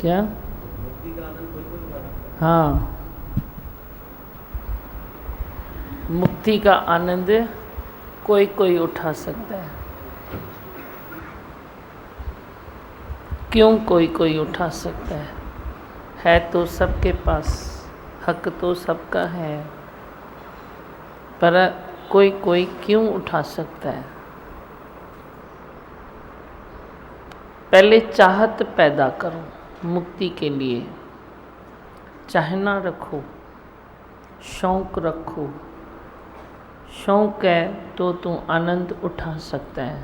क्या? मुक्ति का आनंद कोई कोई उठा सकता है। हाँ, मुक्ति का आनंद कोई कोई उठा सकता है। क्यों कोई कोई उठा सकता है तो सबके पास, हक तो सबका है, पर कोई कोई क्यों उठा सकता है? पहले चाहत पैदा करो मुक्ति के लिए, चाहना रखो, शौक रखो। शौक है तो तू आनंद उठा सकता है।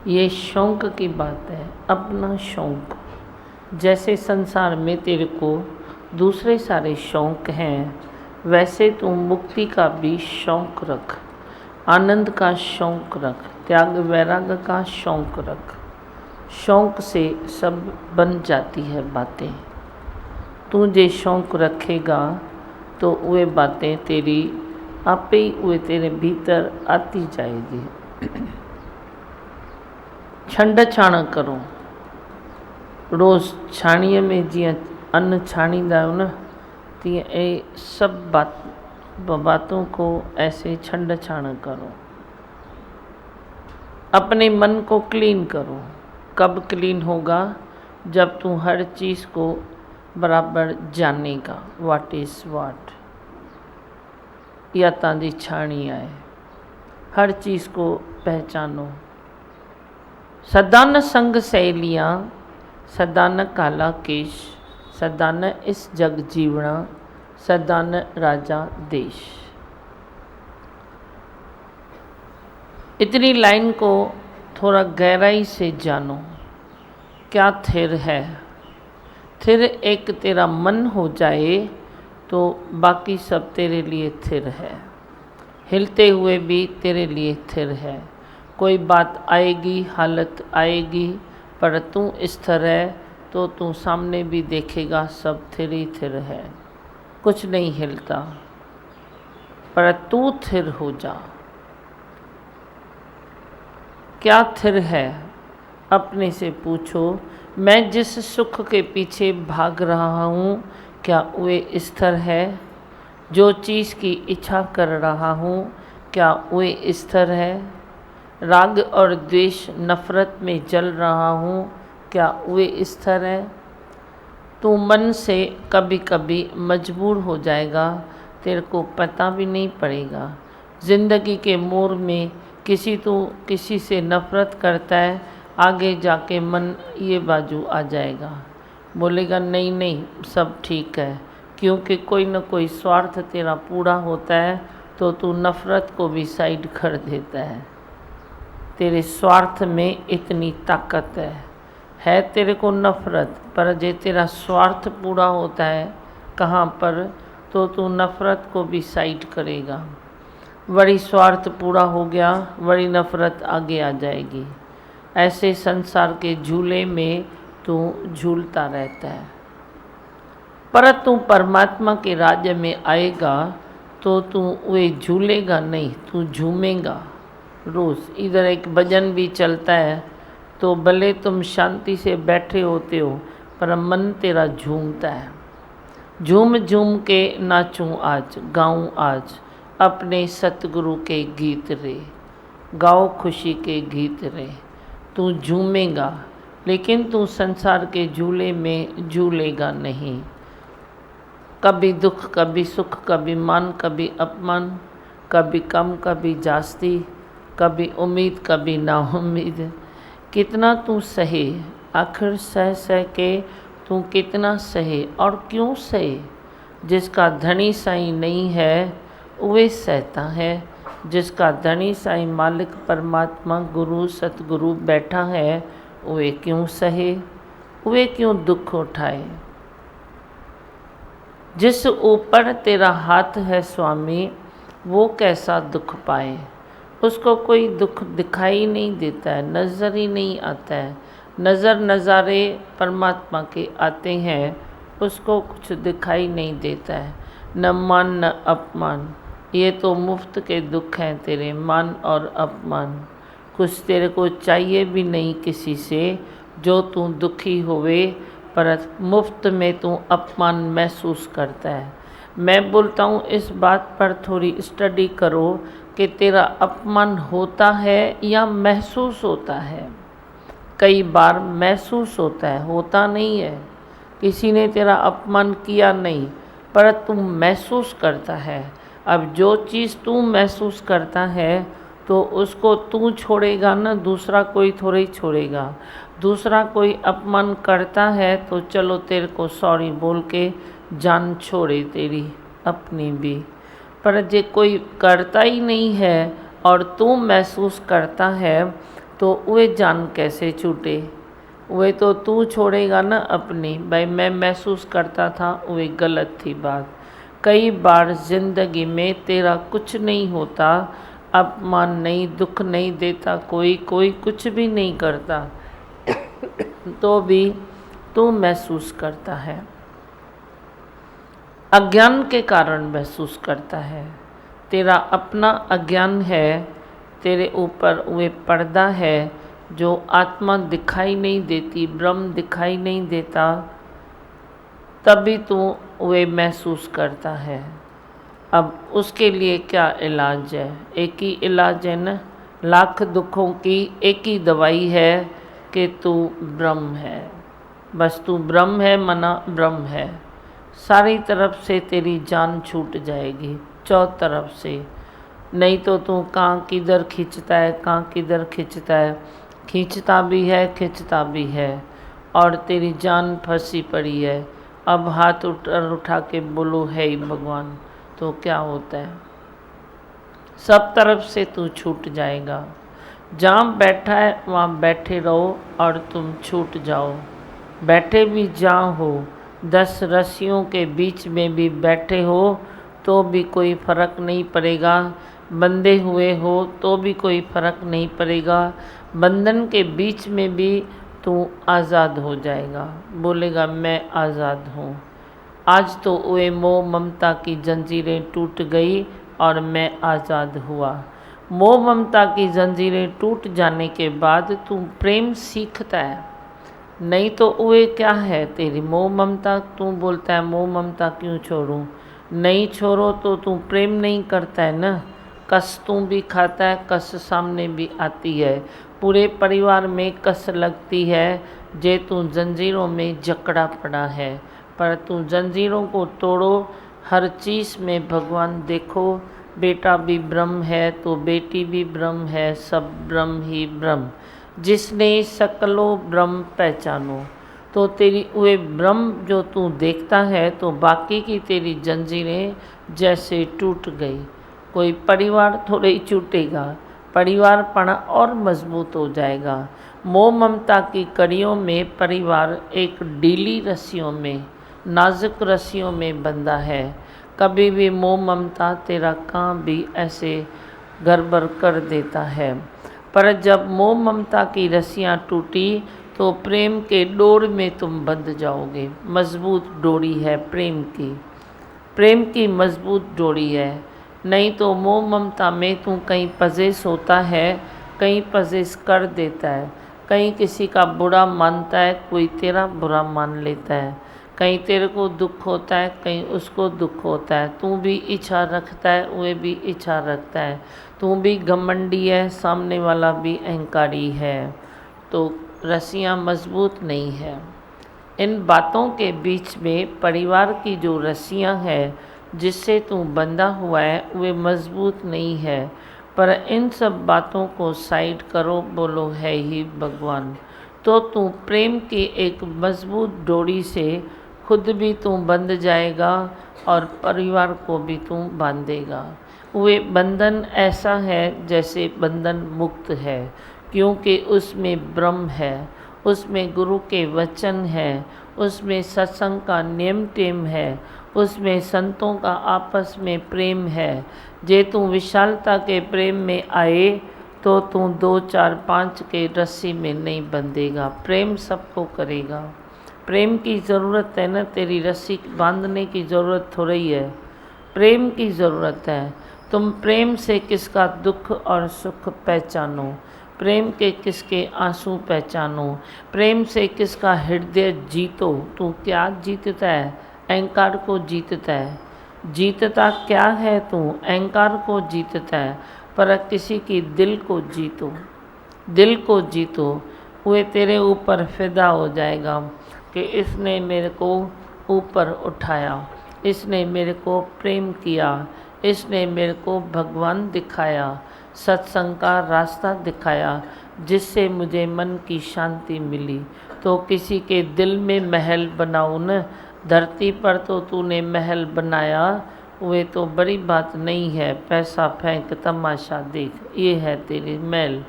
ये शौक की बात है, अपना शौक। जैसे संसार में तेरे को दूसरे सारे शौक हैं, वैसे तू मुक्ति का भी शौक रख, आनंद का शौक रख, त्याग वैराग का शौक रख। शौक से सब बन जाती है बातें। तू जे शौक रखेगा तो वे बातें तेरी आपे ही वे तेरे भीतर आती जाएगी। छंड छाण करो। रोज़ छाणीअ में जीअं अन्न छाणींदा आहियो न, तीअं ए सब बातों को ऐसे छंड छाण करो। अपने मन को क्लीन करो। कब क्लीन होगा? जब तू हर चीज़ को बराबर जानेगा, व्हाट इज़ व्हाट। या तांजी छाणी है, हर चीज़ को पहचानो। सदा न संग सहेलियाँ, सदा न काला केश, सदा न इस जग जीवना, सदा न राजा देश। इतनी लाइन को थोड़ा गहराई से जानो। क्या थिर है? थिर एक तेरा मन हो जाए तो बाकी सब तेरे लिए थिर है। हिलते हुए भी तेरे लिए थिर है। कोई बात आएगी, हालत आएगी, पर तू स्थिर है तो तू सामने भी देखेगा सब थिर ही थिर है, कुछ नहीं हिलता। पर तू थिर हो जा। क्या थिर है? अपने से पूछो, मैं जिस सुख के पीछे भाग रहा हूँ, क्या वे स्थिर है? जो चीज़ की इच्छा कर रहा हूँ, क्या वे स्थिर है? राग और द्वेष नफ़रत में जल रहा हूँ, क्या वे स्थिर है? तू मन से कभी कभी मजबूर हो जाएगा, तेरे को पता भी नहीं पड़ेगा। ज़िंदगी के मोड़ में किसी से नफ़रत करता है, आगे जाके मन ये बाजू आ जाएगा, बोलेगा नहीं नहीं सब ठीक है। क्योंकि कोई न कोई स्वार्थ तेरा पूरा होता है तो तू नफ़रत को भी साइड कर देता है। तेरे स्वार्थ में इतनी ताकत है तेरे को नफ़रत, पर जे तेरा स्वार्थ पूरा होता है कहाँ पर, तो तू नफ़रत को भी साइड करेगा। वही स्वार्थ पूरा हो गया, वही नफ़रत आगे आ जाएगी। ऐसे संसार के झूले में तू झूलता रहता है। पर तू परमात्मा के राज्य में आएगा तो तू वे झूलेगा नहीं, तू झूमेगा। रोज़ इधर एक भजन भी चलता है तो भले तुम शांति से बैठे होते हो, पर मन तेरा झूमता है। झूम झूम के नाचूं आज, गाऊं आज अपने सतगुरु के गीत रे, गाओ खुशी के गीत रे। तू झूमेगा, लेकिन तू संसार के झूले में झूलेगा नहीं। कभी दुख, कभी सुख, कभी मान, कभी अपमान, कभी कम, कभी जास्ती, कभी उम्मीद, कभी नाउम्मीद। कितना तू सहे, आखिर सह सह के तू कितना सहे और क्यों सहे? जिसका धनी साईं नहीं है वे सहता है। जिसका धनी साईं मालिक परमात्मा गुरु सतगुरु बैठा है, वे क्यों सहे, वे क्यों दुख उठाए? जिस ऊपर तेरा हाथ है स्वामी, वो कैसा दुख पाए? उसको कोई दुख दिखाई नहीं देता है, नज़र ही नहीं आता है। नज़र नज़ारे परमात्मा के आते हैं, उसको कुछ दिखाई नहीं देता है। न मान न अपमान, ये तो मुफ्त के दुख हैं तेरे, मान और अपमान। कुछ तेरे को चाहिए भी नहीं किसी से, जो तू दुखी होवे पर मुफ्त में तू अपमान महसूस करता है। मैं बोलता हूँ इस बात पर थोड़ी स्टडी करो कि तेरा अपमान होता है या महसूस होता है। कई बार महसूस होता नहीं है। किसी ने तेरा अपमान किया नहीं, पर तुम महसूस करता है। अब जो चीज़ तू महसूस करता है तो उसको तू छोड़ेगा ना, दूसरा कोई थोड़े ही छोड़ेगा। दूसरा कोई अपमान करता है तो चलो तेरे को सॉरी बोल के जान छोड़े तेरी अपनी भी, पर जे कोई करता ही नहीं है और तू महसूस करता है तो वे जान कैसे छूटे। वे तो तू छोड़ेगा ना अपनी। भाई मैं महसूस करता था, वे गलत थी बात। कई बार ज़िंदगी में तेरा कुछ नहीं होता, अपमान नहीं, दुख नहीं देता कोई कुछ भी नहीं करता तो भी तू महसूस करता है। अज्ञान के कारण महसूस करता है। तेरा अपना अज्ञान है, तेरे ऊपर वे पर्दा है जो आत्मा दिखाई नहीं देती, ब्रह्म दिखाई नहीं देता, तभी तू वे महसूस करता है। अब उसके लिए क्या इलाज है? एक ही इलाज है ना, लाख दुखों की एक ही दवाई है कि तू ब्रह्म है। बस तू ब्रह्म है, मना ब्रह्म है। सारी तरफ से तेरी जान छूट जाएगी, चौथ तरफ से। नहीं तो तू कहाँ किधर खींचता है, कहाँ किधर खींचता है, खींचता भी है खींचता भी है और तेरी जान फंसी पड़ी है। अब हाथ उठा के बोलो है ही भगवान, तो क्या होता है? सब तरफ से तू छूट जाएगा। जहाँ बैठा है वहाँ बैठे रहो और तुम छूट जाओ। बैठे भी जहाँ हो, 10 रस्सियों के बीच में भी बैठे हो तो भी कोई फ़र्क नहीं पड़ेगा। बंधे हुए हो तो भी कोई फ़र्क नहीं पड़ेगा। बंधन के बीच में भी तू आज़ाद हो जाएगा। बोलेगा मैं आज़ाद हूँ। आज तो वे मोह ममता की जंजीरें टूट गई और मैं आज़ाद हुआ। मोह ममता की जंजीरें टूट जाने के बाद तू प्रेम सीखता है। नहीं तो वे क्या है तेरी मोह ममता। तू बोलता है मोह ममता क्यों छोड़ूं? नहीं छोड़ो तो तू प्रेम नहीं करता है ना। कस तू भी खाता है, कस सामने भी आती है। पूरे परिवार में कस लगती है जे तू जंजीरों में जकड़ा पड़ा है। पर तू जंजीरों को तोड़ो, हर चीज़ में भगवान देखो। बेटा भी ब्रह्म है तो बेटी भी ब्रह्म है, सब ब्रह्म ही ब्रह्म। जिसने सकलो ब्रह्म पहचानो, तो तेरी वे ब्रह्म जो तू देखता है तो बाकी की तेरी जंजीरें जैसे टूट गई। कोई परिवार थोड़े ही छूटेगा, परिवार पना और मजबूत हो जाएगा। मोह ममता की कड़ियों में परिवार एक ढीली रस्सियों में, नाजुक रस्सियों में बंधा है। कभी भी मोह ममता तेरा काम भी ऐसे गड़बड़ कर देता है। पर जब मोह ममता की रस्सियाँ टूटी तो प्रेम के डोर में तुम बंध जाओगे। मजबूत डोरी है प्रेम की, प्रेम की मजबूत डोरी है। नहीं तो मोह ममता में तू कहीं पजेस होता है, कहीं पजेस कर देता है, कहीं किसी का बुरा मानता है, कोई तेरा बुरा मान लेता है। कहीं तेरे को दुख होता है, कहीं उसको दुख होता है। तू भी इच्छा रखता है, वह भी इच्छा रखता है। तू भी घमंडी है, सामने वाला भी अहंकारी है, तो रस्सियाँ मजबूत नहीं है। इन बातों के बीच में परिवार की जो रस्सियाँ हैं जिससे तू बंधा हुआ है वे मजबूत नहीं है। पर इन सब बातों को साइड करो, बोलो है ही भगवान, तो तू प्रेम की एक मजबूत डोरी से खुद भी तू बंध जाएगा और परिवार को भी तू बांधेगा। वे बंधन ऐसा है जैसे बंधन मुक्त है, क्योंकि उसमें ब्रह्म है, उसमें गुरु के वचन है, उसमें सत्संग का नियम टेम है, उसमें संतों का आपस में प्रेम है। जे तू विशालता के प्रेम में आए तो तू 2, 4, 5 के रस्सी में नहीं बंधेगा। प्रेम सबको करेगा। प्रेम की ज़रूरत है ना, तेरी रस्सी बांधने की ज़रूरत थोड़ी है, प्रेम की ज़रूरत है। तुम प्रेम से किसका दुख और सुख पहचानो। प्रेम के किसके आंसू पहचानो, प्रेम से किसका हृदय जीतो। तू क्या जीतता है? अहंकार को जीतता है। जीतता क्या है तू? अहंकार को जीतता है। पर किसी की दिल को जीतो, दिल को जीतो। वे तेरे ऊपर फिदा हो जाएगा कि इसने मेरे को ऊपर उठाया, इसने मेरे को प्रेम किया, इसने मेरे को भगवान दिखाया, सत्संग का रास्ता दिखाया, जिससे मुझे मन की शांति मिली। तो किसी के दिल में महल बनाओ न, धरती पर तो तूने महल बनाया, वे तो बड़ी बात नहीं है। पैसा फेंक तमाशा देख, ये है तेरी महल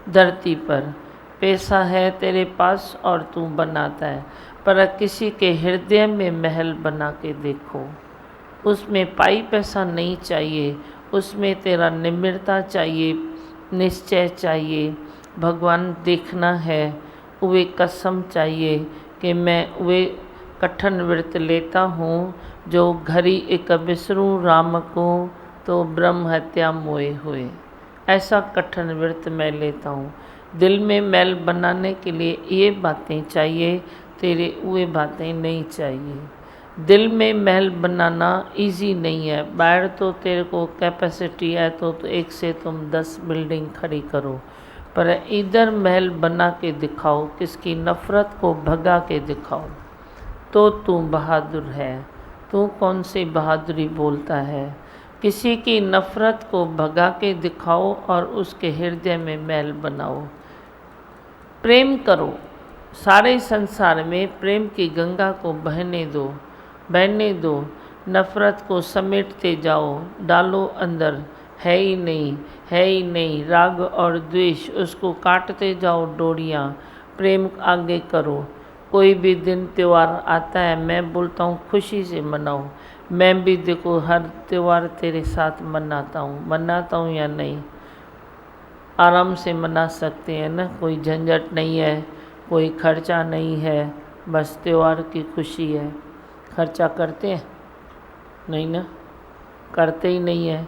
धरती पर। पैसा है तेरे पास और तू बनाता है, पर किसी के हृदय में महल बना के देखो। उसमें पाई पैसा नहीं चाहिए, उसमें तेरा निम्रता चाहिए, निश्चय चाहिए। भगवान देखना है, वे कसम चाहिए कि मैं वे कठिन व्रत लेता हूँ, जो घरी एक बिसरूं राम को, तो ब्रह्म हत्या मोए हुए। ऐसा कठिन व्रत मैं लेता हूँ। दिल में मैल बनाने के लिए ये बातें चाहिए, तेरे वे बातें नहीं चाहिए। दिल में महल बनाना इजी नहीं है। बाहर तो तेरे को कैपेसिटी है तो एक से तुम 10 बिल्डिंग खड़ी करो, पर इधर महल बना के दिखाओ, किसकी नफ़रत को भगा के दिखाओ, तो तू बहादुर है। तू कौन सी बहादुरी बोलता है? किसी की नफ़रत को भगा के दिखाओ और उसके हृदय में महल बनाओ। प्रेम करो, सारे संसार में प्रेम की गंगा को बहने दो, बहने दो। नफ़रत को समेटते जाओ, डालो अंदर, है ही नहीं, है ही नहीं। राग और द्वेष, उसको काटते जाओ डोरियाँ, प्रेम आगे करो। कोई भी दिन त्यौहार आता है, मैं बोलता हूँ खुशी से मनाओ। मैं भी देखो हर त्यौहार तेरे साथ मनाता हूँ या नहीं? आराम से मना सकते हैं ना, कोई झंझट नहीं है, कोई खर्चा नहीं है, बस त्यौहार की खुशी है। खर्चा करते हैं? नहीं ना, करते ही नहीं है।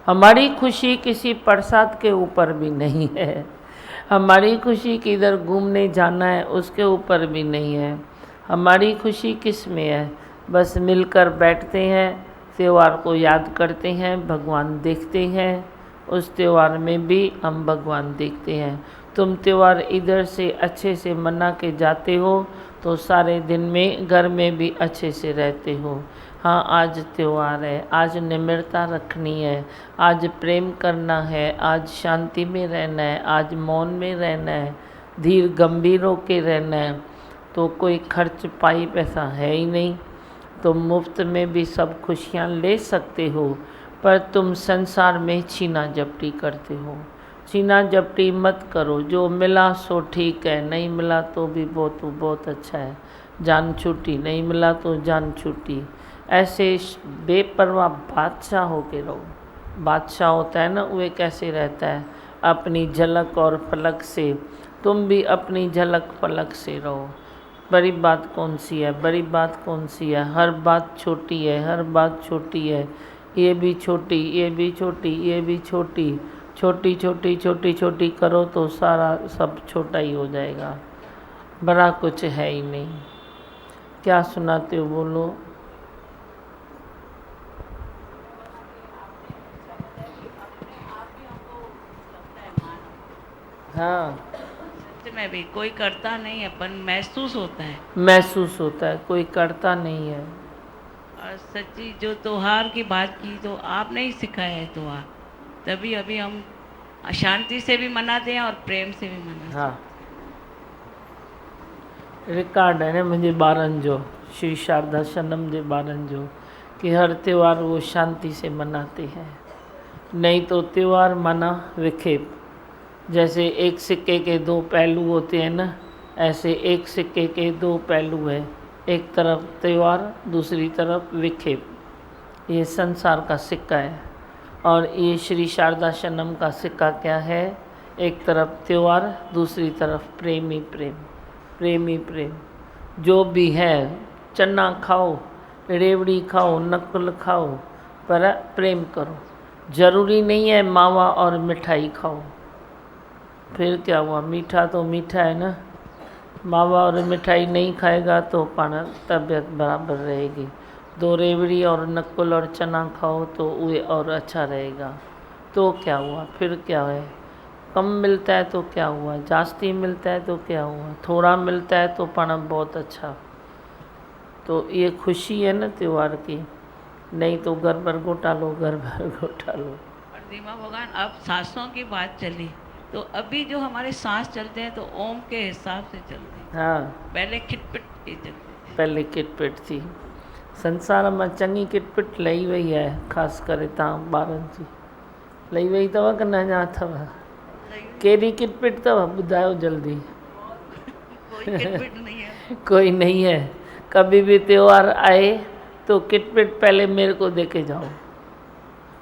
हमारी खुशी किसी प्रसाद के ऊपर भी नहीं है, हमारी खुशी किधर घूमने जाना है उसके ऊपर भी नहीं है। हमारी खुशी किस में है? बस मिलकर बैठते हैं, त्यौहार को याद करते हैं, भगवान देखते हैं, उस त्यौहार में भी हम भगवान देखते हैं। तुम त्यौहार इधर से अच्छे से मना के जाते हो तो सारे दिन में घर में भी अच्छे से रहते हो। हाँ, आज त्यौहार है, आज निम्रता रखनी है, आज प्रेम करना है, आज शांति में रहना है, आज मौन में रहना है, धीर गंभीर होके रहना है। तो कोई खर्च पाई पैसा है ही नहीं, तुम मुफ्त में भी सब खुशियाँ ले सकते हो, पर तुम संसार में छीना झपटी करते हो। छीना झपटी मत करो, जो मिला सो ठीक है, नहीं मिला तो भी बहुत अच्छा है। जान छूटी, नहीं मिला तो जान छूटी। ऐसे बेपरवाह बादशाह होके रहो। बादशाह होता है ना, वे कैसे रहता है? अपनी झलक और फलक से। तुम भी अपनी झलक फलक से रहो। बड़ी बात कौन सी है? बड़ी बात कौन सी है? हर बात छोटी है, हर बात छोटी है। ये भी छोटी, ये भी छोटी, ये भी छोटी। छोटी छोटी छोटी छोटी करो तो सारा सब छोटा ही हो जाएगा, बड़ा कुछ है ही नहीं। क्या सुनाते हो, बोलो। हाँ, सच में भी कोई करता नहीं है, पर महसूस होता है। महसूस होता है, कोई करता नहीं है। और सच्ची जो त्योहार की बात की, तो आपने ही सिखाया है त्योहार, तभी अभी हम शांति से भी मनाते हैं और प्रेम से भी मनाते हैं। हाँ, रिकॉर्ड है ना मुंहिंजे ॿारनि जो, श्री शारदा सनम जे ॿारनि जो, कि हर त्यौहार वो शांति से मनाते हैं। नहीं तो त्यौहार माना विखेप। जैसे एक सिक्के के दो पहलू होते हैं ना, ऐसे एक सिक्के के दो पहलू हैं। एक तरफ त्यौहार, दूसरी तरफ विखेप। ये संसार का सिक्का है। और ये श्री शारदा सनम का सिक्का क्या है? एक तरफ त्यौहार, दूसरी तरफ प्रेमी प्रेम, प्रेमी प्रेम। जो भी है, चना खाओ, रेवड़ी खाओ, नकुल खाओ, पर प्रेम करो। ज़रूरी नहीं है मावा और मिठाई खाओ। फिर क्या हुआ, मीठा तो मीठा है ना, मावा और मिठाई नहीं खाएगा तो पाना तबीयत बराबर रहेगी। 2 रेवड़ी और नकुल और चना खाओ तो वे और अच्छा रहेगा। तो क्या हुआ, फिर क्या है, कम मिलता है तो क्या हुआ, जास्ती मिलता है तो क्या हुआ, थोड़ा मिलता है तो पाना बहुत अच्छा। तो ये खुशी है ना त्यौहार की, नहीं तो घर भर घोटालो, घर भर घोटालो। और दीमा भगवान अब सांसों की बात चली, तो अभी जो हमारे सांस चलते हैं तो ओम के हिसाब से चलते हैं, हाँ, पहले खिटपिट के चलते थे। पहले किटपिट थी, संसार में चङी किटपिट लही वई है, ख़ासि करे तव्हां ॿारनि जी लही वई अथव की न अञा अथव, कहिड़ी किटपिट अथव ॿुधायो जल्दी। कोई खिटपिट नहीं है। कोई नहीं है, कभी भी त्यौहार आए तो किटपिट पहले मेरे को दे के जाओ।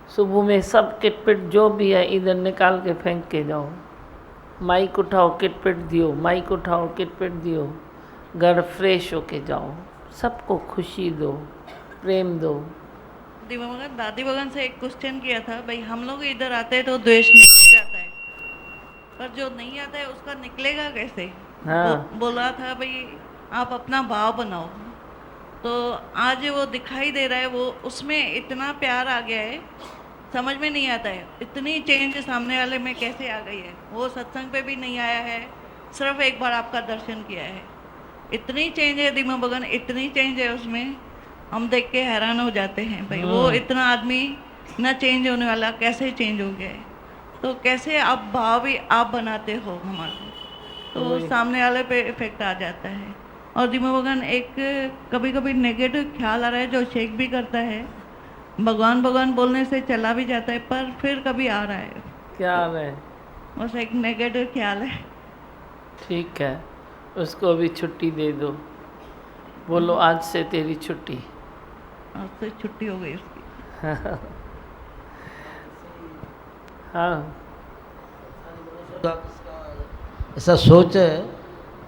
सुबह में सब किटपिट जो भी है इधर निकाल के फेंक के जाओ। माइक उठाओ किटपिट दियो, माइक उठाओ किटपिट दियो, घर फ्रेश होके जाओ, सबको खुशी दो, प्रेम दो। दीवा भगवान दादी भगवान से एक क्वेश्चन किया था, भाई हम लोग इधर आते हैं तो द्वेष निकल जाता है, पर जो नहीं आता है उसका निकलेगा कैसे? हाँ। बोला था भाई आप अपना भाव बनाओ, तो आज वो दिखाई दे रहा है, वो उसमें इतना प्यार आ गया है, समझ में नहीं आता है इतनी चेंज सामने वाले में कैसे आ गई है। वो सत्संग पे भी नहीं आया है, सिर्फ एक बार आपका दर्शन किया है, इतनी चेंज है दीमा भगवान, इतनी चेंज है उसमें, हम देख के हैरान हो जाते हैं भाई वो इतना आदमी ना चेंज होने वाला कैसे चेंज हो गया है। तो कैसे आप भाव भी आप बनाते हो हमारे, तो सामने वाले पे इफेक्ट आ जाता है। और दीमा भगवान एक कभी कभी नेगेटिव ख्याल आ रहा है जो शेक भी करता है, भगवान भगवान बोलने से चला भी जाता है, पर फिर कभी आ रहा है, क्या है, बस एक नेगेटिव ख्याल है। ठीक है, उसको अभी छुट्टी दे दो, बोलो आज से तेरी छुट्टी। आज से छुट्टी हो गई उसकी। हाँ, ऐसा सोच है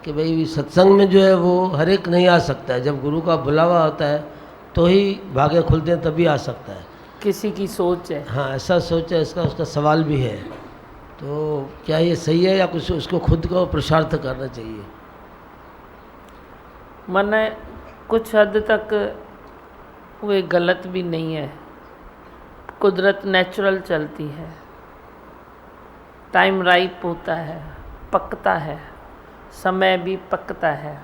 कि भाई सत्संग में जो है वो हर एक नहीं आ सकता है, जब गुरु का बुलावा होता है तो ही भाग्य खुलते हैं, तभी आ सकता है। किसी की सोच है। हाँ, ऐसा सोच है, इसका उसका सवाल भी है। तो क्या ये सही है या कुछ उसको खुद को पुरुषार्थ करना चाहिए? माने कुछ हद तक वे गलत भी नहीं है, कुदरत नेचुरल चलती है, टाइम राइप होता है, पकता है, समय भी पकता है।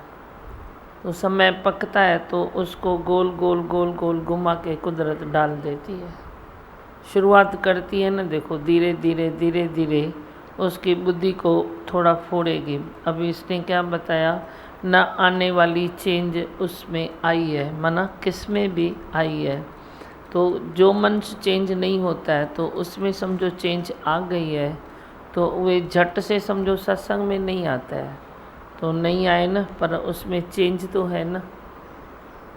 तो समय पकता है तो उसको गोल गोल गोल गोल घुमा के कुदरत डाल देती है। शुरुआत करती है ना, देखो धीरे धीरे धीरे धीरे उसकी बुद्धि को थोड़ा फोड़ेगी। अभी इसने क्या बताया, ना आने वाली चेंज उसमें आई है, माना किस में भी आई है। तो जो मन चेंज नहीं होता है तो उसमें समझो चेंज आ गई है, तो वे झट से समझो सत्संग में नहीं आता है, तो नहीं आए ना, पर उसमें चेंज तो है ना,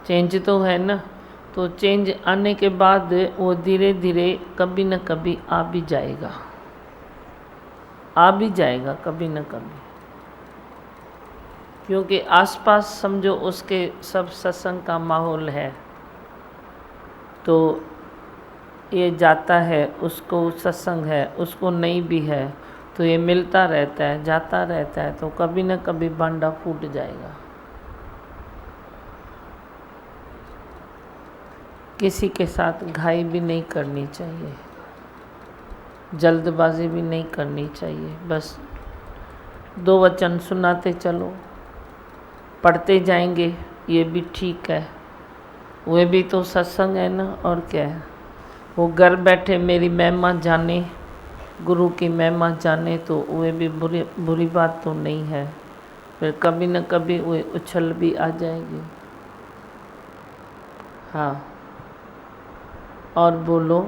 चेंज तो है ना। तो चेंज आने के बाद वो धीरे धीरे कभी न कभी आ भी जाएगा, आ भी जाएगा कभी न कभी, क्योंकि आसपास समझो उसके सब सत्संग का माहौल है। तो ये जाता है, उसको सत्संग है, उसको नहीं भी है, तो ये मिलता रहता है, जाता रहता है, तो कभी न कभी बांडा फूट जाएगा। किसी के साथ घाई भी नहीं करनी चाहिए, जल्दबाजी भी नहीं करनी चाहिए। बस 2 वचन सुनाते चलो, पढ़ते जाएंगे, ये भी ठीक है, वे भी तो सत्संग है ना, और क्या है। वो घर बैठे मेरी महिमा जाने, गुरु की महिमा जाने, तो वे भी बुरी बात तो नहीं है। फिर कभी न कभी वे उछल भी आ जाएगी। हाँ, और बोलो।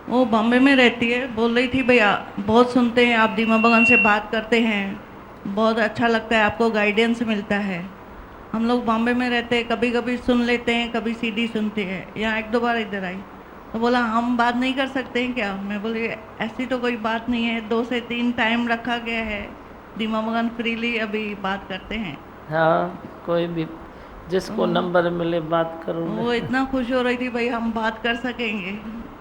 वो बॉम्बे में रहती है, बोल रही थी भैया बहुत सुनते हैं आप, दीमा भगवान से बात करते हैं, बहुत अच्छा लगता है, आपको गाइडेंस मिलता है। हम लोग बॉम्बे में रहते हैं, कभी कभी सुन लेते हैं, कभी सीडी सुनते हैं। यहाँ 1-2 बार इधर आई तो बोला हम बात नहीं कर सकते हैं क्या? मैं बोली ऐसी तो कोई बात नहीं है, 2 से 3 टाइम रखा गया है, दीमा भगवान फ्रीली अभी बात करते हैं। हाँ, कोई भी जिसको नंबर मिले बात करूँ वो इतना खुश हो रही थी भाई हम बात कर सकेंगे।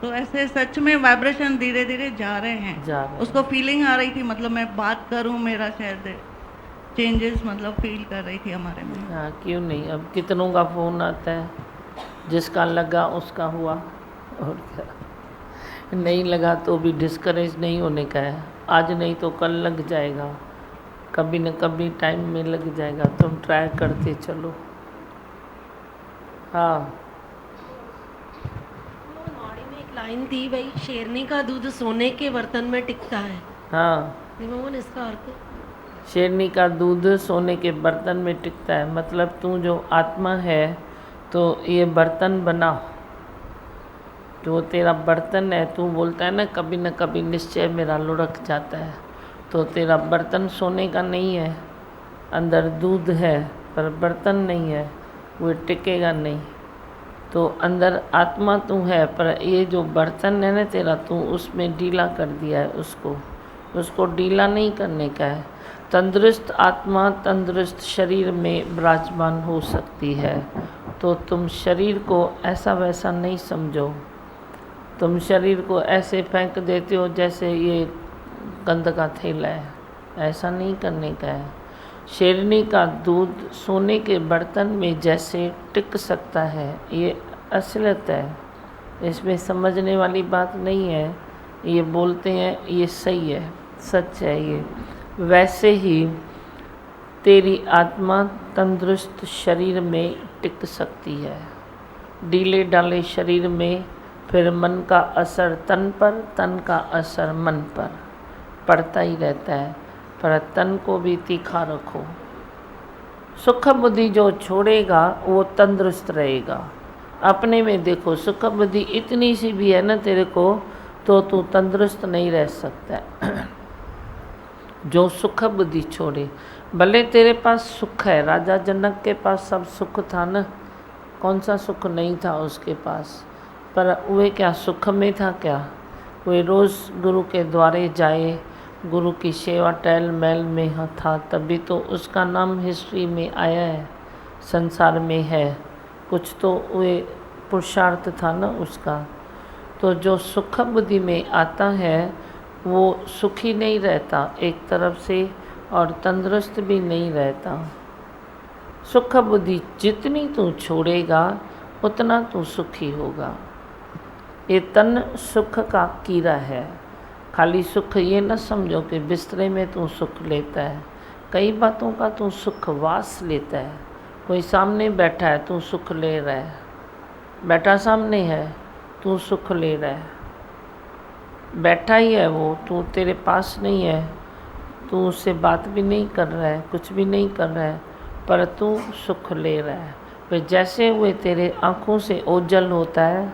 तो ऐसे सच में वाइब्रेशन धीरे धीरे जा रहे हैं। उसको फीलिंग आ रही थी, मतलब मैं बात करूं, मेरा शायद चेंजेस मतलब फील कर रही थी हमारे में। हाँ, क्यों नहीं। अब कितनों का फ़ोन आता है, जिसका लगा उसका हुआ, और क्या। नहीं लगा तो भी डिस्करेज नहीं होने का है। आज नहीं तो कल लग जाएगा, कभी न कभी टाइम में लग जाएगा। तुम ट्राई करते चलो। हाँ, माड़ी में एक लाइन थी भाई, शेरनी का दूध सोने के बर्तन में टिकता है। हाँ, इसका अर्थ शेरनी का दूध सोने के बर्तन में टिकता है, मतलब तू जो आत्मा है तो ये बर्तन बना, जो तेरा बर्तन है। तू बोलता है ना कभी निश्चय मेरा लुढ़क जाता है, तो तेरा बर्तन सोने का नहीं है, अंदर दूध है पर बर्तन नहीं है, वो टिकेगा नहीं। तो अंदर आत्मा तू है, पर ये जो बर्तन है ना तेरा, तू उसमें ढीला कर दिया है। उसको ढीला नहीं करने का है। तंदुरुस्त आत्मा तंदुरुस्त शरीर में विराजमान हो सकती है। तो तुम शरीर को ऐसा वैसा नहीं समझो। तुम शरीर को ऐसे फेंक देते हो जैसे ये गंद का थैला है, ऐसा नहीं करने का है। शेरनी का दूध सोने के बर्तन में जैसे टिक सकता है, ये असलियत है, इसमें समझने वाली बात नहीं है। ये बोलते हैं ये सही है, सच है ये। वैसे ही तेरी आत्मा तंदुरुस्त शरीर में टिक सकती है। ढीले डाले शरीर में फिर मन का असर तन पर, तन का असर मन पर पड़ता ही रहता है, पर तन को भी तीखा रखो। सुख बुद्धि जो छोड़ेगा वो तंदुरुस्त रहेगा। अपने में देखो, सुख बुद्धि इतनी सी भी है ना तेरे को, तो तू तंदुरुस्त नहीं रह सकता। जो सुख बुद्धि छोड़े, भले तेरे पास सुख है, राजा जनक के पास सब सुख था ना, कौन सा सुख नहीं था उसके पास, पर वे क्या सुख में था क्या? वे रोज़ गुरु के द्वारे जाए, गुरु की सेवा टहल महल में था, तभी तो उसका नाम हिस्ट्री में आया है, संसार में है। कुछ तो वे पुरुषार्थ था ना उसका। तो जो सुख बुद्धि में आता है वो सुखी नहीं रहता एक तरफ से, और तंदुरुस्त भी नहीं रहता। सुख बुद्धि जितनी तू छोड़ेगा उतना तू सुखी होगा। ये तन सुख का कीड़ा है। खाली सुख ये न समझो कि बिस्तरे में तू सुख लेता है, कई बातों का तू सुख वास लेता है। कोई सामने बैठा है, तू सुख ले रहा है, बैठा सामने है, तू सुख ले रहा है, बैठा ही है वो, तू तेरे पास नहीं है, तू उससे बात भी नहीं कर रहा है, कुछ भी नहीं कर रहा है, पर तू सुख ले रहा है। फिर जैसे हुए तेरे आँखों से ओझल होता है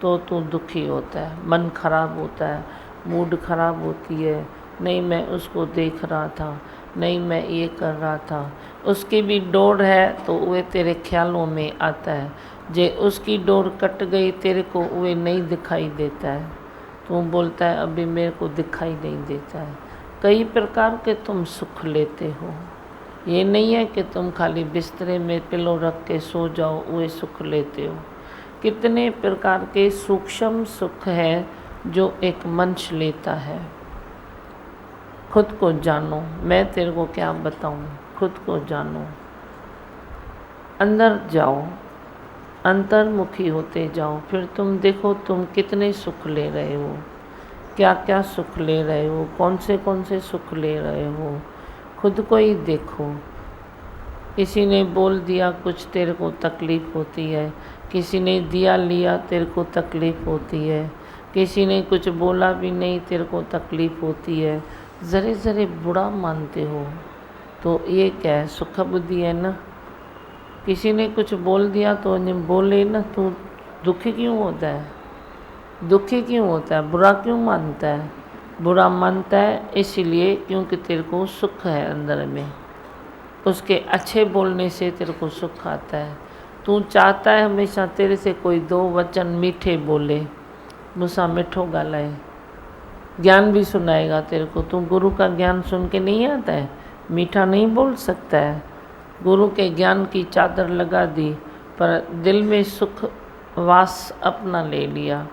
तो तू दुखी होता है, मन खराब होता है, मूड खराब होती है। नहीं मैं उसको देख रहा था, नहीं मैं ये कर रहा था, उसकी भी डोर है तो वे तेरे ख्यालों में आता है। जे उसकी डोर कट गई तेरे को वे नहीं दिखाई देता है, तू बोलता है अभी मेरे को दिखाई नहीं देता है। कई प्रकार के तुम सुख लेते हो, ये नहीं है कि तुम खाली बिस्तरे में पिलो रख के सो जाओ वे सुख लेते हो। कितने प्रकार के सूक्ष्म सुख है जो एक मनुष्य लेता है। खुद को जानो, मैं तेरे को क्या बताऊं, खुद को जानो, अंदर जाओ, अंतर्मुखी होते जाओ, फिर तुम देखो तुम कितने सुख ले रहे हो, क्या क्या सुख ले रहे हो, कौन से सुख ले रहे हो। खुद को ही देखो। किसी ने बोल दिया कुछ तेरे को तकलीफ़ होती है, किसी ने दिया लिया तेरे को तकलीफ़ होती है, किसी ने कुछ बोला भी नहीं तेरे को तकलीफ़ होती है, ज़रे ज़रे बुरा मानते हो। तो ये क्या है, सुख बुद्धि है ना। किसी ने कुछ बोल दिया तो बोले ना, तू दुखी क्यों होता है, दुखी क्यों होता है, बुरा क्यों मानता है? बुरा मानता है इसीलिए क्योंकि तेरे को सुख है अंदर में, उसके अच्छे बोलने से तेरे को सुख आता है। तू चाहता है हमेशा तेरे से कोई दो वचन मीठे बोले, मूंसां मिठो ॻाल्हाए, ज्ञान भी सुनाएगा तेरे को। तू गुरु का ज्ञान सुन के नहीं आता है, मीठा नहीं बोल सकता है, गुरु के ज्ञान की चादर लगा दी, पर दिल में सुख वास अपना ले लिया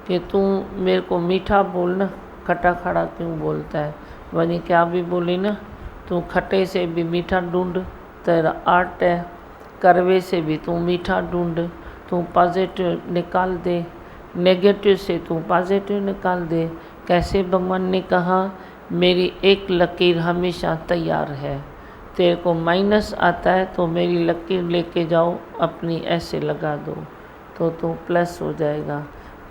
कि तू मेरे को मीठा बोलना, खट्टा खड़ा क्यों बोलता है। वही क्या भी बोली ना, तू खट्टे से भी मीठा ढूंढ, तेरा आर्ट है। करवे से भी तू मीठा ढूंढ, तू पॉजिटिव निकाल दे, नेगेटिव से तू पॉजिटिव निकाल दे। कैसे भगवान ने कहा, मेरी एक लकीर हमेशा तैयार है। तेरे को माइनस आता है तो मेरी लकीर लेके जाओ, अपनी ऐसे लगा दो तो तू प्लस हो जाएगा।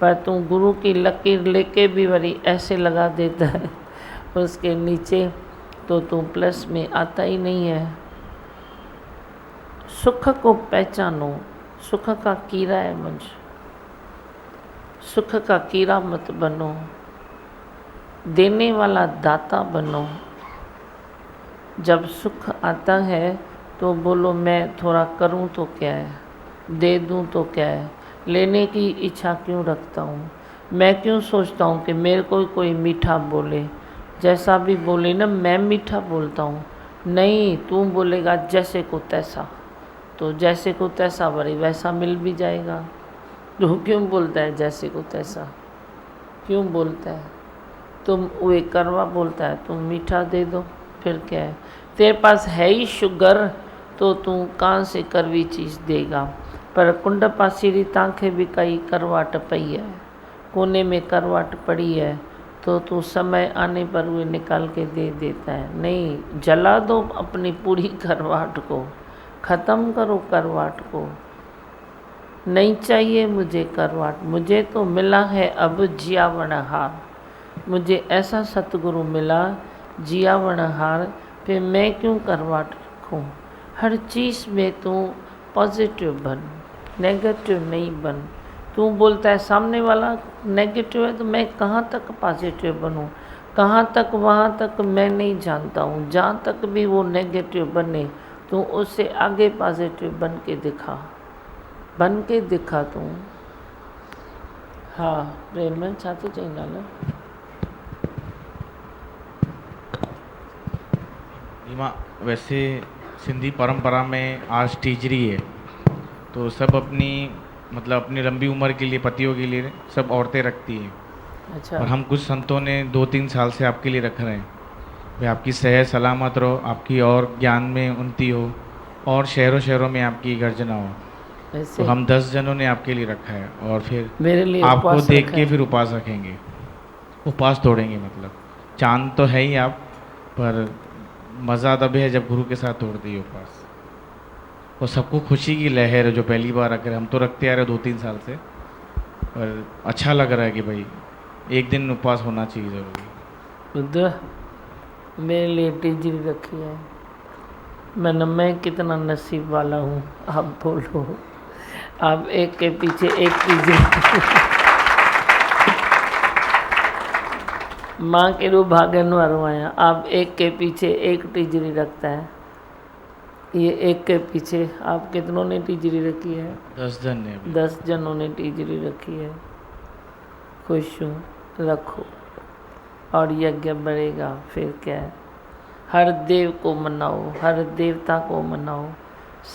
पर तू गुरु की लकीर लेके भी वही ऐसे लगा देता है उसके नीचे, तो तू प्लस में आता ही नहीं है। सुख को पहचानो, सुख का कीड़ा है मनुष्य, सुख का कीड़ा मत बनो, देने वाला दाता बनो। जब सुख आता है तो बोलो मैं थोड़ा करूं तो क्या है, दे दूं तो क्या है, लेने की इच्छा क्यों रखता हूँ। मैं क्यों सोचता हूँ कि मेरे को कोई मीठा बोले, जैसा भी बोले ना मैं मीठा बोलता हूँ। नहीं, तू बोलेगा जैसे को तैसा, तो जैसे को तैसा वही वैसा मिल भी जाएगा। तू क्यों बोलता है जैसे को तैसा, क्यों बोलता है। तुम वो करवा बोलता है, तुम मीठा दे दो, फिर क्या है। तेरे पास है ही शुगर तो तू कहाँ से करवी चीज़ देगा। पर कुंड पासीरी तांखे भी कई करवाट पई है, कोने में करवाट पड़ी है, तो तू समय आने पर वे निकाल के दे देता है। नहीं, जला दो अपनी पूरी करवाट को, ख़त्म करो करवाट को। नहीं चाहिए मुझे करवाट, मुझे तो मिला है अब जियावनहार। मुझे ऐसा सतगुरु मिला जियावनहार, फिर मैं क्यों करवाट रखूं। हर चीज़ में तू पॉजिटिव बन, नेगेटिव नहीं बन। तू बोलता है सामने वाला नेगेटिव है तो मैं कहाँ तक पॉजिटिव बनूं, कहाँ तक, वहाँ तक मैं नहीं जानता हूँ। जहाँ तक भी वो नेगेटिव बने तो उससे आगे पॉजिटिव बन के दिखा, बन के दिखा तू। हाँ प्रेम में छा तो चाहिए ना। वैसे सिंधी परंपरा में आज टीजरी है, तो सब अपनी मतलब अपनी लंबी उम्र के लिए, पतियों के लिए सब औरतें रखती हैं। अच्छा। और हम कुछ संतों ने 2-3 साल से आपके लिए रख रहे हैं। भाई आपकी सेहत सलामत रहो, आपकी और ज्ञान में उन्नति हो, और शहरों शहरों में आपकी गर्जना हो। ऐसे तो हम 10 जनों ने आपके लिए रखा है, और फिर मेरे लिए आपको उपवास देख रखा के है। फिर उपवास रखेंगे, उपवास तोड़ेंगे। मतलब चांद तो है ही आप, पर मज़ा तब है जब गुरु के साथ तोड़ दिए उपवास। और सबको खुशी की लहर है जो पहली बार रख रहे हैं। हम तो रखते आ रहे 2-3 साल से, पर अच्छा लग रहा है कि भाई एक दिन उपवास होना चाहिए ज़रूरी। बुद्ध मेरे लिए टीजरी रखी है। मैं कितना नसीब वाला हूँ। आप बोलो, आप एक के पीछे एक टीजरी माँ के रूप भागन वालों आया। आप एक के पीछे एक टीजरी रखता है। ये एक के पीछे आप कितनों ने टीजरी रखी है? 10 जन ने अभी। 10 जनों ने टीजरी रखी है। खुश हूँ, रखो और यज्ञ बढ़ेगा। फिर क्या है, हर देव को मनाओ, हर देवता को मनाओ,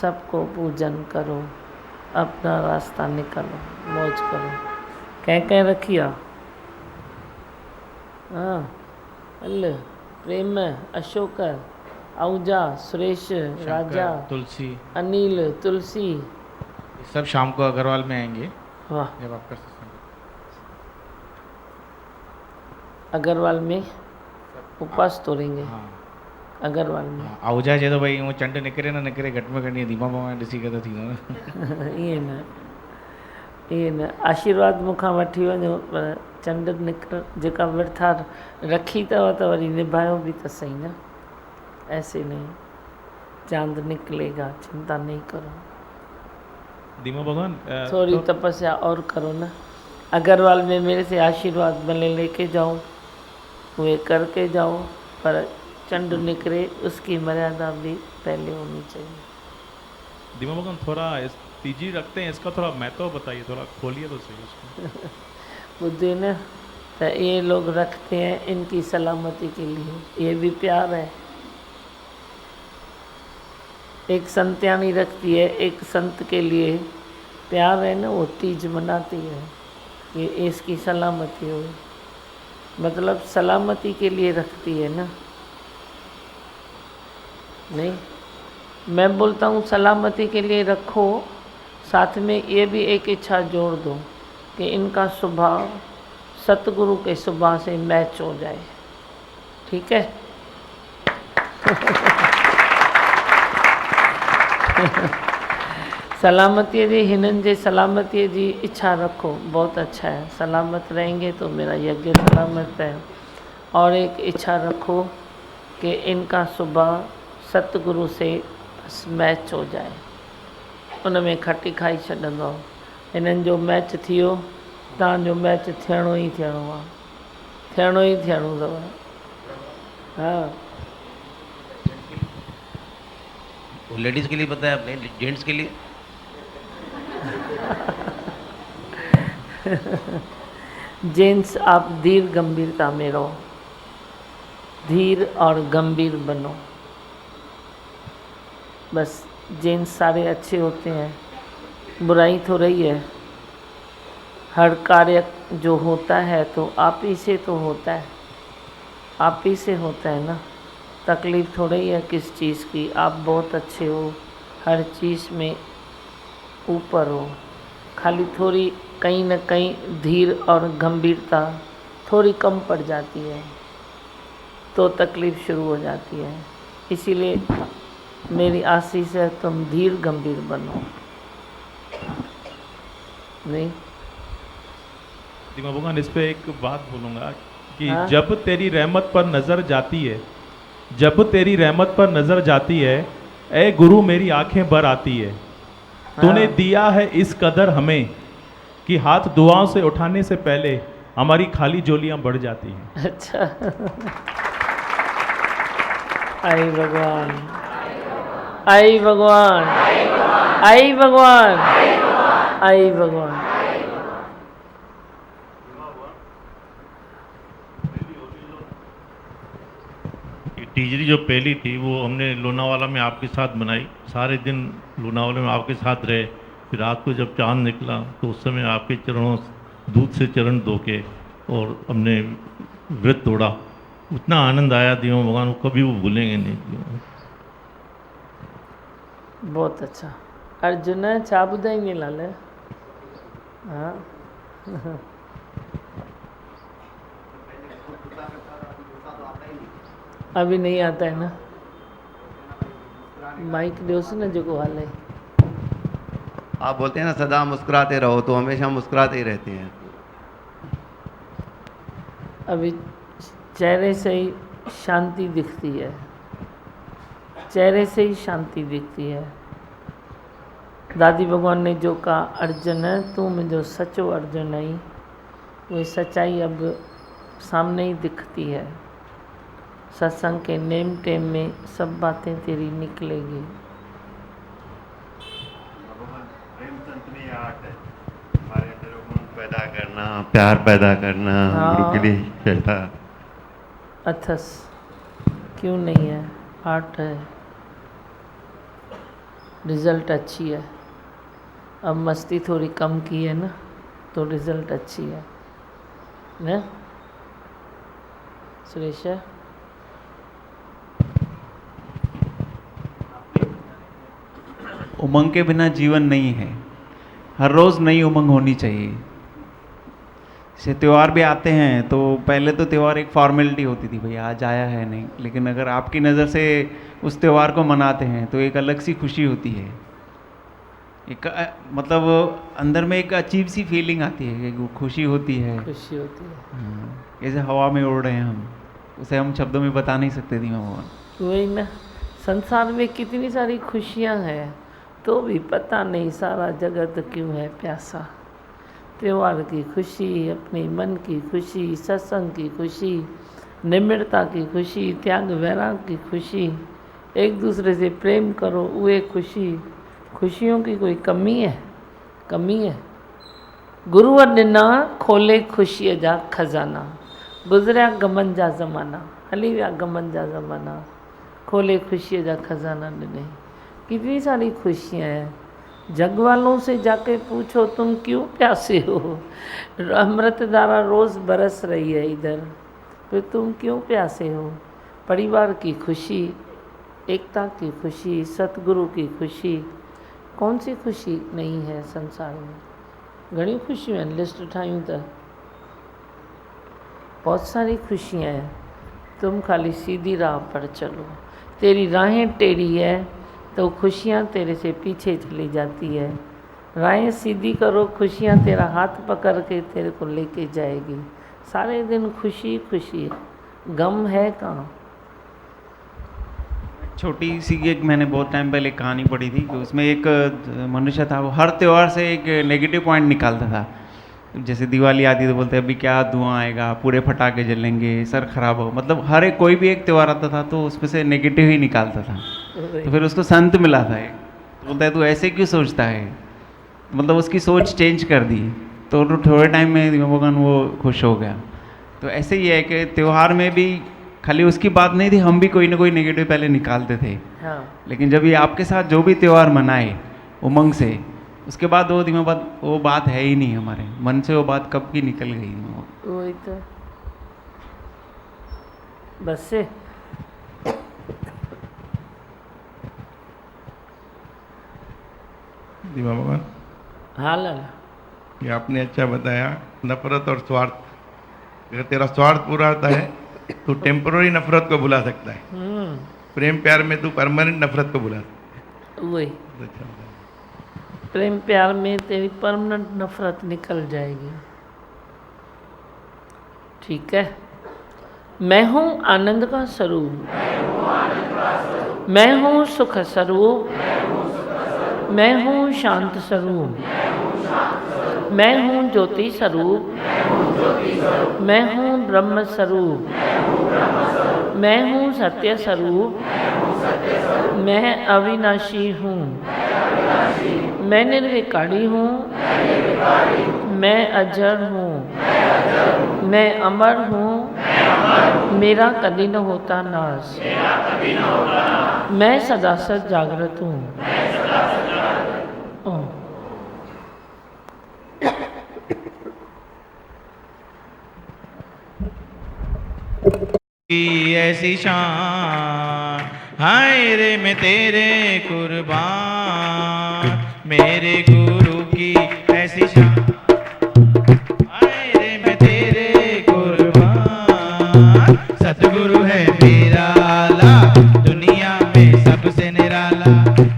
सबको पूजन करो, अपना रास्ता निकालो, मौज करो। कह रखिया। हाँ, अल प्रेम, अशोक, आहूजा, सुरेश, राजा, तुलसी, अनिल, तुलसी, ये सब शाम को अग्रवाल में आएंगे वाह। जब आपका सत्संग। अग्रवाल में उपवास तोड़ेंगे। हाँ अग्रवाल में हाँ, आहूजा जे तो भाई वो चंड निकरे ना निकरे घट में करनी धीमा पावा ॾिसी करे थींदो न। इहे न आशीर्वाद मूंखां वठी वञो, पर चंड निकिर जेका विर्था रखी अथव त वरी निभायो बि त सही न। ऐसे नहीं, चांद निकलेगा, चिंता नहीं करो। दीमा भगवान थोड़ी तपस्या और करो ना। अग्रवाल में मेरे से आशीर्वाद भले लेके जाओ, वे करके जाओ, पर चंड निकले उसकी मर्यादा भी पहले होनी चाहिए। दीमा भगवान थोड़ा इस तीजी रखते हैं, इसका थोड़ा महत्व बताइए, थोड़ा खोलिए तो सही उसको। बुद्धि न तो ये लोग रखते हैं इनकी सलामती के लिए, ये भी प्यार है। एक संत्यानी रखती है, एक संत के लिए प्यार है ना, वो तीज मनाती है कि इसकी सलामती हो, मतलब सलामती के लिए रखती है ना। नहीं, मैं बोलता हूँ सलामती के लिए रखो, साथ में ये भी एक इच्छा जोड़ दो कि इनका स्वभाव सतगुरु के स्वभाव से मैच हो जाए। ठीक है? सलामती जी, हिनन जे सलामती जी इच्छा रखो, बहुत अच्छा है। सलामत रहेंगे तो मेरा यज्ञ सलामत है। और एक इच्छा रखो कि इनका स्वभाव सतगुरु से बस मैच हो जाए, उन में खटी खाई छॾंदो। हिननि जो मैच थियो, तव्हांजो मैच थियणो ई थियणो आहे, थियणो ई थियणो अथव। हाँ, लेडीज़ के लिए बताया आपने, जेंट्स के लिए जेंट्स आप धीर गंभीरता में रहो, धीर और गंभीर बनो। बस जेंट्स सारे अच्छे होते हैं, बुराई तो रही है। हर कार्य जो होता है तो आप ही से तो होता है, आप ही से होता है ना। तकलीफ़ थोड़ी ही है किस चीज़ की, आप बहुत अच्छे हो, हर चीज़ में ऊपर हो। खाली थोड़ी कहीं न कहीं धीर और गंभीरता थोड़ी कम पड़ जाती है तो तकलीफ़ शुरू हो जाती है। इसीलिए मेरी आशीष है तुम धीर गंभीर बनो। नहीं, दिमा भगवान, इस पे एक बात बोलूँगा कि हाँ? जब तेरी रहमत पर नज़र जाती है, जब तेरी रहमत पर नज़र जाती है, ए गुरु मेरी आंखें भर आती है। तूने हाँ। दिया है इस कदर हमें कि हाथ दुआओं से उठाने से पहले हमारी खाली झोलियाँ बढ़ जाती हैं। अच्छा। आई भगवान, आई भगवान, आई भगवान, आई भगवान। टीजरी जो पहली थी वो हमने लोनावाला में आपके साथ बनाई, सारे दिन लोनावाला में आपके साथ रहे। फिर रात को जब चांद निकला तो उस समय आपके चरणों दूध से चरण धो के और हमने व्रत तोड़ा। उतना आनंद आया दियों भगवान, को कभी वो भूलेंगे नहीं। बहुत अच्छा। अर्जुन छा ॿुधाईंदी लाल? हाँ। अभी नहीं आता है ना, माइक दोस्त ना जो को हाल है। आप बोलते हैं ना सदा मुस्कुराते रहो, तो हमेशा मुस्कुराते ही रहते हैं। अभी चेहरे से ही शांति दिखती है, चेहरे से ही शांति दिखती है। दादी भगवान ने जो कहा, अर्जुन तू मुझो सचो अर्जुन आई, वो सच्चाई अब सामने ही दिखती है। सत्संग के नेम टेम में सब बातें तेरी निकलेगी। हमारे अंदर उमंग पैदा करना, प्यार पैदा करना, हाँ। गुरु के लिए चलता। अथस क्यों नहीं है, आर्ट है, रिज़ल्ट अच्छी है। अब मस्ती थोड़ी कम की है ना, तो रिज़ल्ट अच्छी है ना सुरेश? उमंग के बिना जीवन नहीं है, हर रोज़ नई उमंग होनी चाहिए। जैसे त्यौहार भी आते हैं तो पहले तो त्यौहार एक फॉर्मेलिटी होती थी, भाई आज आया है नहीं, लेकिन अगर आपकी नज़र से उस त्यौहार को मनाते हैं तो एक अलग सी खुशी होती है। एक मतलब अंदर में एक अजीब सी फीलिंग आती है, एक खुशी होती है, खुशी होती है। जैसे हवा में उड़ रहे हैं हम, उसे हम शब्दों में बता नहीं सकते धीमा भगवान। वही ना, संसार में कितनी सारी खुशियाँ हैं तो भी पता नहीं सारा जगत क्यों है प्यासा। त्यौहार की खुशी, अपने मन की खुशी, सत्संग की खुशी, निम्रता की खुशी, त्याग वैराग की खुशी, एक दूसरे से प्रेम करो उहे खुशी। खुशियों की कोई कमी है? कमी है? गुरुअ ॾिना खोले खुशीअ जा खज़ाना, गुज़रिया गमन जा ज़माना, हली विया गमन जा ज़माना, खोले खुशीअ जा खज़ाना ॾिनई। कितनी सारी खुशियाँ हैं। जग वालों से जाके पूछो तुम क्यों प्यासे हो, अमृत धारा रोज़ बरस रही है इधर, फिर तुम क्यों प्यासे हो। परिवार की खुशी, एकता की खुशी, सतगुरु की खुशी, कौन सी खुशी नहीं है संसार में। घणी खुशियाँ हैं, लिस्ट ठायूं तो बहुत सारी खुशियाँ हैं। तुम खाली सीधी राह पर चलो, तेरी राहें टेढ़ी है तो खुशियाँ तेरे से पीछे चली जाती है। राहें सीधी करो, खुशियाँ तेरा हाथ पकड़ के तेरे को लेके जाएगी। सारे दिन खुशी खुशी, गम है कहाँ। छोटी सी एक मैंने बहुत टाइम पहले कहानी पढ़ी थी कि उसमें एक मनुष्य था, वो हर त्यौहार से एक नेगेटिव पॉइंट निकालता था। जैसे दिवाली आती तो बोलते अभी क्या धुआं आएगा, पूरे पटाखे जलेंगे, सर खराब हो, मतलब हर एक कोई भी एक त्यौहार आता था तो उसमें से नेगेटिव ही निकालता था। तो फिर उसको संत मिला था एक, तो बोलता है तू ऐसे क्यों सोचता है, मतलब उसकी सोच चेंज कर दी तो थोड़े टाइम में भगवान वो खुश हो गया। तो ऐसे ही है कि त्यौहार में भी खाली उसकी बात नहीं थी, हम भी कोई ना कोई नेगेटिव पहले निकालते थे। हाँ। लेकिन जब ये आपके साथ जो भी त्यौहार मनाए उमंग से, उसके बाद 2 दिन बाद वो बात है ही नहीं, हमारे मन से वो बात कब की निकल गई। वही तो बस से दीवा भगवान, हाँ लाला, ये आपने अच्छा बताया, नफरत और स्वार्थ। अगर तेरा स्वार्थ पूरा होता है तो टेम्पररी नफरत को भुला सकता है, प्रेम प्यार में तू परमानेंट नफरत को भुला सकता वही है। अच्छा बताया। प्रेम प्यार में तेरी परमानेंट नफरत निकल जाएगी। ठीक है। मैं हूँ आनंद का स्वरूप, मैं हूँ सुख स्वरूप, मैं हूँ शांत स्वरूप, मैं हूँ ज्योति स्वरूप, मैं हूँ ब्रह्म स्वरूप, मैं हूँ सत्य स्वरूप, मैं अविनाशी हूँ, मैं निर्विकारी हूँ, मैं अजर हूँ, मैं अमर हूँ, मेरा कभी न होता नाश, मैं सदा सद जागृत हूँ। ऐसी शान, हाय रे मैं तेरे कुर्बान, मेरे गुरु की ऐसी शान, हाय रे मैं तेरे कुर्बान। सतगुरु है मेरा आला, दुनिया में सबसे निराला।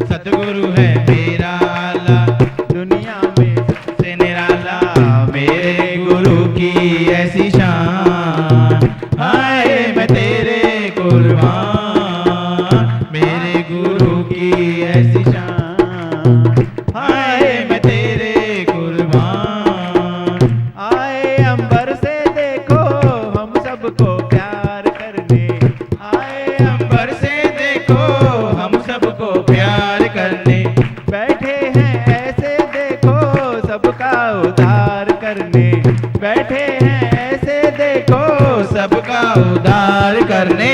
सतगुरु है मेरा आला, दुनिया में सबसे निराला। मेरे गुरु की ऐसी शान, हाय मैं तेरे कुर्बान, मेरे गुरु की ऐसी शान, हाय मैं तेरे कुर्बान। आए अंबर से देखो हम सबको प्यार करने, आए अंबर से देखो हम सबको प्यार करने। बैठे हैं ऐसे देखो सबका उद्धार करने, बैठे हैं ऐसे देखो सबका उद्धार करने।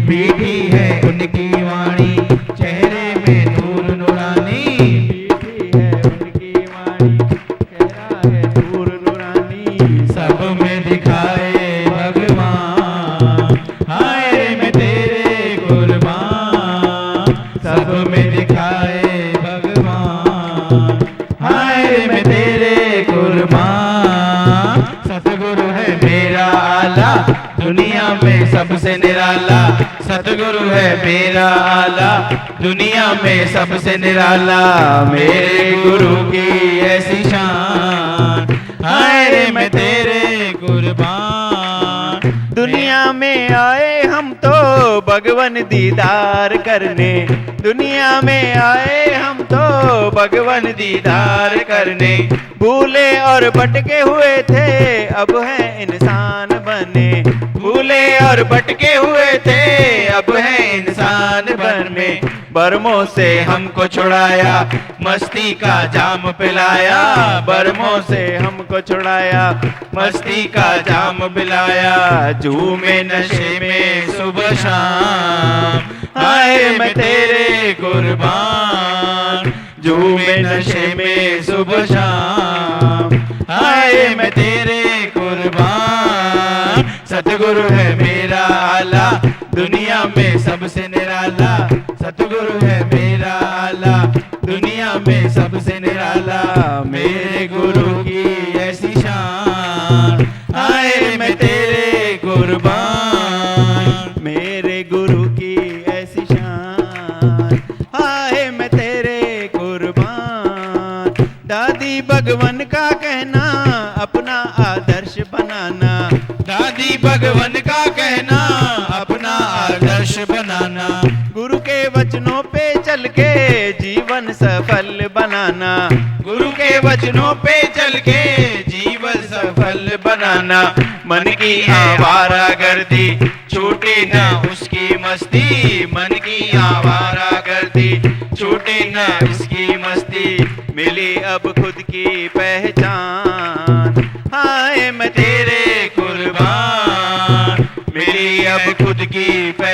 मीठी है उनकी वाणी, चेहरे में नूर नूरानी, मीठी है उनकी वाणी, चेहरा है नूर नूरानी। सब में दिखाए भगवान, हाय मैं तेरे कुर्बान। सब में दिखाए भगवान, हाय मैं तेरे कुर्बान। सतगुरु है मेरा आला, दुनिया में सबसे निराला। सतगुरु है मेरा आला, दुनिया में सबसे निराला। मेरे गुरु की ऐसी शान, हाय रे मैं तेरे कुर्बान। दुनिया में आए हम तो भगवन दीदार करने, दुनिया में आए हम तो भगवन दीदार करने। भूले और भटके हुए थे अब है इंसान बने, भूले और भटके हुए थे अब है इंसान बने। बरमों से हमको छुड़ाया, मस्ती का जाम पिलाया, बरमों से हमको छुड़ाया, मस्ती का जाम पिलाया। झूमे नशे में सुबह शाम, हाय मैं तेरे कुर्बान, जो मैं नशे में सुबह शाम, हाय मैं तेरे कुर्बान। सतगुरु है मेरा आला, दुनिया में सबसे निराला, सतगुरु है मेरा आला, दुनिया में सबसे निराला। मेरे गुरु की ऐसी शान, हाय मैं तेरे कुर्बान, मेरे गुरु की ऐसी शान, हाय मैं तेरे कुर्बान। दादी भगवान का कहना अपना आदर्श बनाना, दादी भगवान का कहना अपना आदर्श बनाना। गुरु के वचनों पे चल के जीवन सफल बनाना, गुरु के वचनों पे चल के जीवन सफल बनाना। मन की आवारागर्दी छूटे ना उसकी मस्ती, मन की आवारागर्दी छूटे ना उसकी मस्ती। मिली अब खुद की पहचान, हाय मैं तेरे कुर्बान, मिली अब खुद की पहचान।